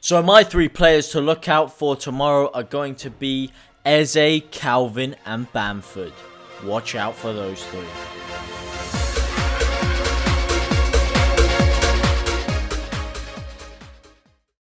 So my three players to look out for tomorrow are going to be Eze, Calvin and Bamford. Watch out for those three.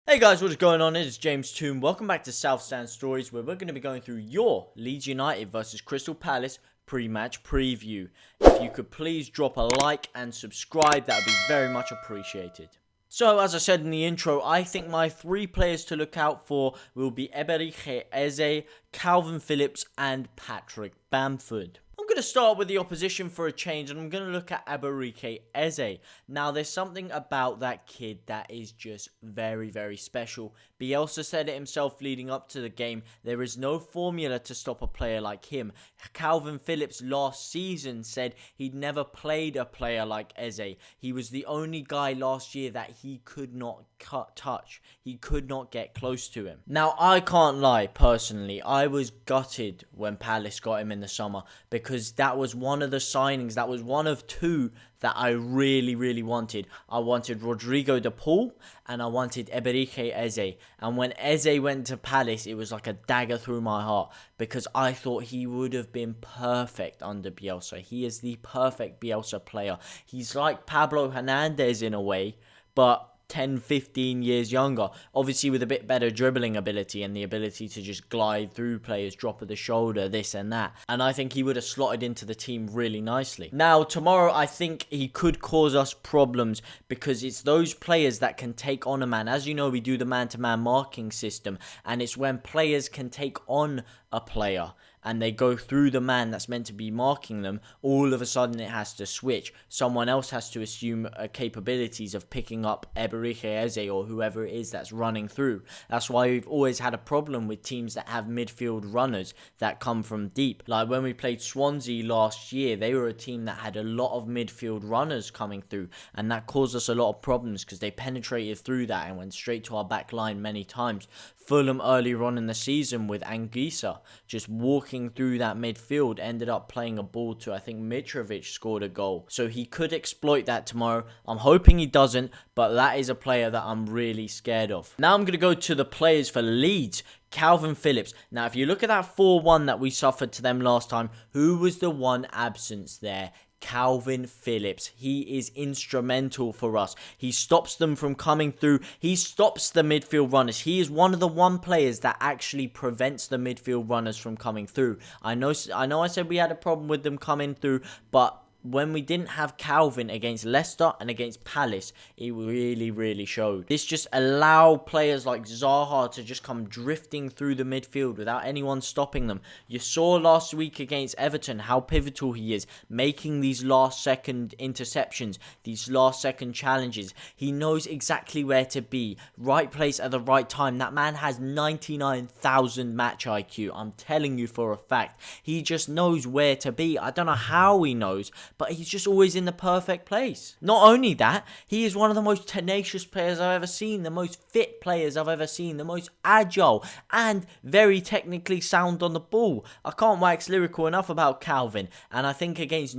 Hey guys, what's going on? It is James Toon. Welcome back to South Stand Stories, where we're going to be going through your Leeds United versus Crystal Palace pre-match preview. If you could please drop a like and subscribe, that would be very much appreciated. So, as I said in the intro, I think my three players to look out for will be Eberechi Eze, Calvin Phillips and Patrick Bamford. I'm going to start with the opposition for a change, and I'm going to look at Eberechi Eze. Now, there's something about that kid that is just very, very special. Bielsa said it himself leading up to the game. There is no formula to stop a player like him. Calvin Phillips last season said he'd never played a player like Eze. He was the only guy last year that he could not touch. He could not get close to him. Now, I can't lie, personally, I was gutted when Palace got him in the summer because that was one of the signings, that was one of two that I really, really wanted. I wanted Rodrigo de Paul and I wanted Eberechi Eze. And when Eze went to Palace, it was like a dagger through my heart because I thought he would have been perfect under Bielsa. He is the perfect Bielsa player. He's like Pablo Hernandez in a way, but 10, 15 years younger, obviously with a bit better dribbling ability and the ability to just glide through players, drop of the shoulder, this and that. And I think he would have slotted into the team really nicely. Now, tomorrow, I think he could cause us problems because it's those players that can take on a man. As you know, we do the man-to-man marking system, and it's when players can take on a player and they go through the man that's meant to be marking them, all of a sudden it has to switch. Someone else has to assume capabilities of picking up Eberechi Eze or whoever it is that's running through. That's why we've always had a problem with teams that have midfield runners that come from deep. Like when we played Swansea last year, they were a team that had a lot of midfield runners coming through, and that caused us a lot of problems because they penetrated through that and went straight to our back line many times. Fulham earlier on in the season with Anguissa just walking through that midfield ended up playing a ball to, I think Mitrovic scored a goal. So he could exploit that tomorrow. I'm hoping he doesn't, but that is a player that I'm really scared of. Now I'm going to go to the players for Leeds. Calvin Phillips. Now, if you look at that 4-1 that we suffered to them last time, who was the one absence there? Calvin Phillips. He is instrumental for us. He stops them from coming through. He stops the midfield runners. He is one of the players that actually prevents the midfield runners from coming through. I know I said we had a problem with them coming through, but when we didn't have Calvin against Leicester and against Palace, it really, really showed. This just allowed players like Zaha to just come drifting through the midfield without anyone stopping them. You saw last week against Everton how pivotal he is, making these last-second interceptions, these last-second challenges. He knows exactly where to be, right place at the right time. That man has 99,000 match IQ. I'm telling you for a fact. He just knows where to be. I don't know how he knows, but he's just always in the perfect place. Not only that, he is one of the most tenacious players I've ever seen, the most fit players I've ever seen, the most agile and very technically sound on the ball. I can't wax lyrical enough about Calvin, and I think against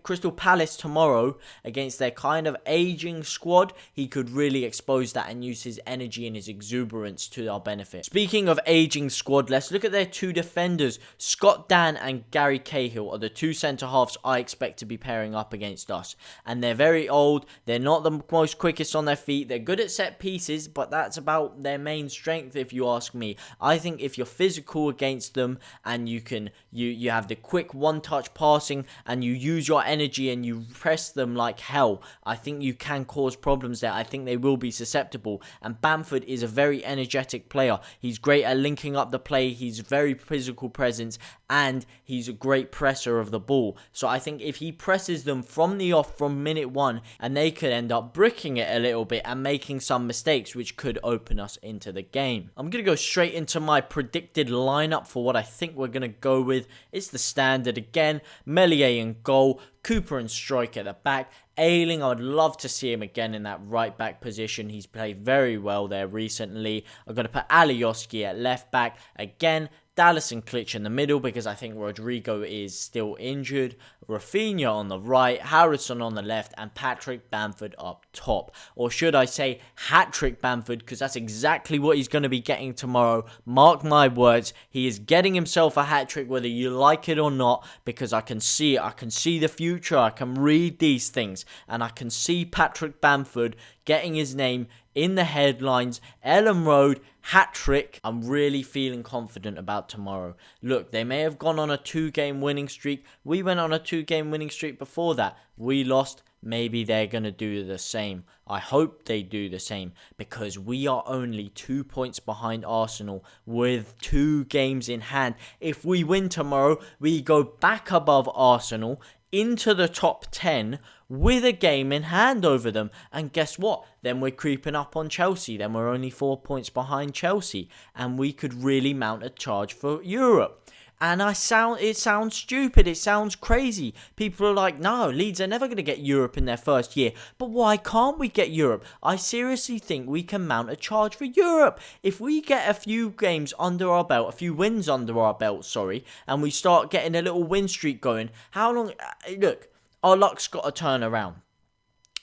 Crystal Palace tomorrow, against their kind of aging squad, he could really expose that and use his energy and his exuberance to our benefit. Speaking of aging squad, let's look at their two defenders. Scott Dan and Gary Cahill are the two centre-halves I expect to be pairing up against us, and they're very old. They're not the most quickest on their feet. They're good at set pieces, but that's about their main strength if you ask me. I think if you're physical against them and you have the quick one-touch passing and you use your energy and you press them like hell, I think you can cause problems there. I think they will be susceptible, and Bamford is a very energetic player. He's great at linking up the play. He's very physical presence, and he's a great presser of the ball. So I think if he presses them from the off from minute one, and they could end up bricking it a little bit and making some mistakes, which could open us into the game. I'm going to go straight into my predicted lineup for what I think we're going to go with. It's the standard again. Meslier in goal, Cooper and Strike at the back. Ayling, I would love to see him again in that right back position. He's played very well there recently. I'm going to put Alioski at left back again. Dallas and Klitsch in the middle because I think Rodrigo is still injured. Rafinha on the right, Harrison on the left, and Patrick Bamford up top. Or should I say hat-trick Bamford, because that's exactly what he's going to be getting tomorrow. Mark my words, he is getting himself a hat-trick whether you like it or not, because I can see it. I can see the future. I can read these things, and I can see Patrick Bamford getting his name in the headlines. Ellen Road, hat-trick. I'm really feeling confident about tomorrow. Look, they may have gone on a 2-game winning streak. We went on a 2-game winning streak before that. We lost. Maybe they're going to do the same. I hope they do the same, because we are only 2 points behind Arsenal with 2 games in hand. If we win tomorrow, we go back above Arsenal into the top 10 with a game in hand over them. And guess what? Then we're creeping up on Chelsea. Then we're only 4 points behind Chelsea. And we could really mount a charge for Europe. And it sounds stupid. It sounds crazy. People are like, no, Leeds are never going to get Europe in their first year. But why can't we get Europe? I seriously think we can mount a charge for Europe. If we get a few games under our belt, a few wins under our belt, and we start getting a little win streak going, how long? Look, our luck's got to turn around.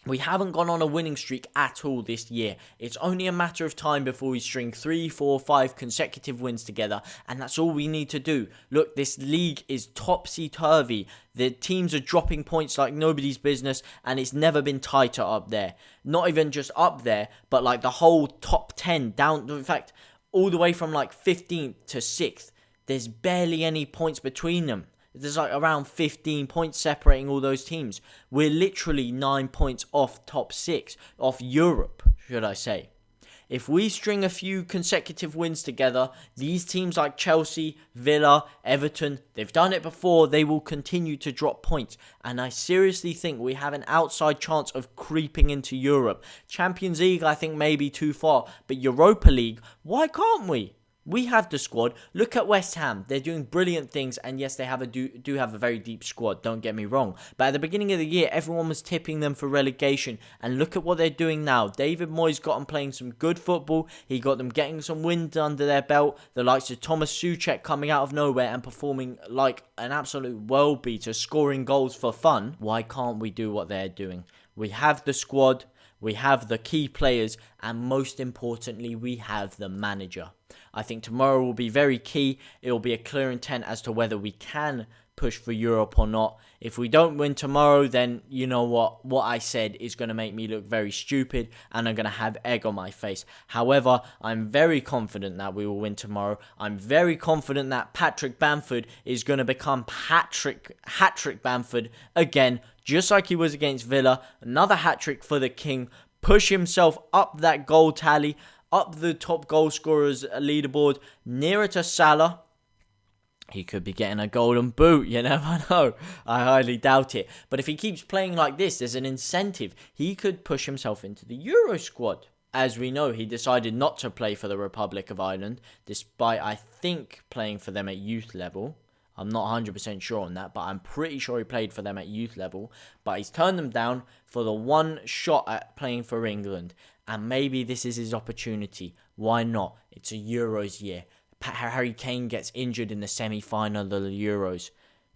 We haven't gone on a winning streak at all this year. It's only a matter of time before we string 3, 4, 5 consecutive wins together, and that's all we need to do. Look, this league is topsy-turvy. The teams are dropping points like nobody's business, and it's never been tighter up there. Not even just up there, but like the whole top 10 down, in fact, all the way from like 15th to 6th. There's barely any points between them. There's like around 15 points separating all those teams. We're literally 9 points off top 6, off Europe, should I say. If we string a few consecutive wins together, these teams like Chelsea, Villa, Everton, they've done it before, they will continue to drop points. And I seriously think we have an outside chance of creeping into Europe. Champions League, I think, may be too far. But Europa League, why can't we? We have the squad. Look at West Ham. They're doing brilliant things. And yes, they do have a very deep squad. Don't get me wrong. But at the beginning of the year, everyone was tipping them for relegation. And look at what they're doing now. David Moyes got them playing some good football. He got them getting some wins under their belt. The likes of Thomas Souček coming out of nowhere and performing like an absolute world beater, scoring goals for fun. Why can't we do what they're doing? We have the squad. We have the key players. And most importantly, we have the manager. I think tomorrow will be very key. It will be a clear intent as to whether we can push for Europe or not. If we don't win tomorrow, then you know what I said is going to make me look very stupid and I'm going to have egg on my face. However, I'm very confident that we will win tomorrow. I'm very confident that Patrick Bamford is going to become hat-trick Bamford again, just like he was against Villa. Another hat-trick for the King. Push himself up that goal tally, up the top goal scorers leaderboard, nearer to Salah. He could be getting a golden boot, you never know. I highly doubt it. But if he keeps playing like this, there's an incentive. He could push himself into the Euro squad. As we know, he decided not to play for the Republic of Ireland, despite, I think, playing for them at youth level. I'm not 100% sure on that, but I'm pretty sure he played for them at youth level. But he's turned them down for the one shot at playing for England. And maybe this is his opportunity. Why not? It's a Euros year. Harry Kane gets injured in the semi-final of the Euros.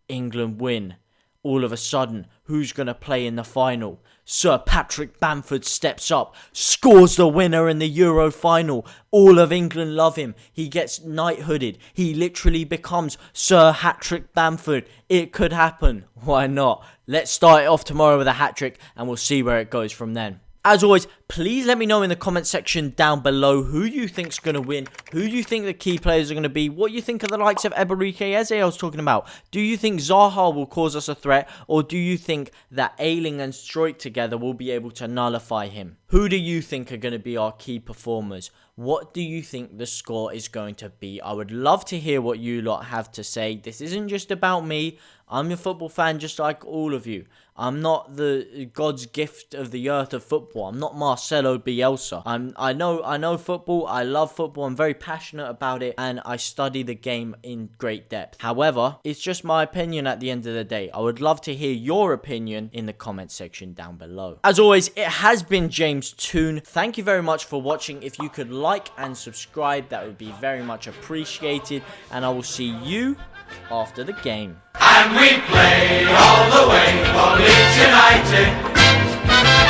England win. All of a sudden, who's going to play in the final? Sir Patrick Bamford steps up, scores the winner in the Euro final. All of England love him. He gets knighthooded. He literally becomes Sir Hat-trick Bamford. It could happen. Why not? Let's start it off tomorrow with a hat-trick and we'll see where it goes from then. As always, please let me know in the comment section down below who you think's going to win, who you think the key players are going to be, what you think of the likes of Eberike Eze I was talking about. Do you think Zaha will cause us a threat, or do you think that Ayling and Struijk together will be able to nullify him? Who do you think are going to be our key performers? What do you think the score is going to be? I would love to hear what you lot have to say. This isn't just about me. I'm a football fan just like all of you. I'm not the God's gift of the earth of football. I'm not Marcelo Bielsa. I know football. I love football. I'm very passionate about it and I study the game in great depth. However, it's just my opinion at the end of the day. I would love to hear your opinion in the comment section down below. As always, it has been James Toon. Thank you very much for watching. If you could like and subscribe, that would be very much appreciated. And I will see you after the game. And we play all the way for Leeds United.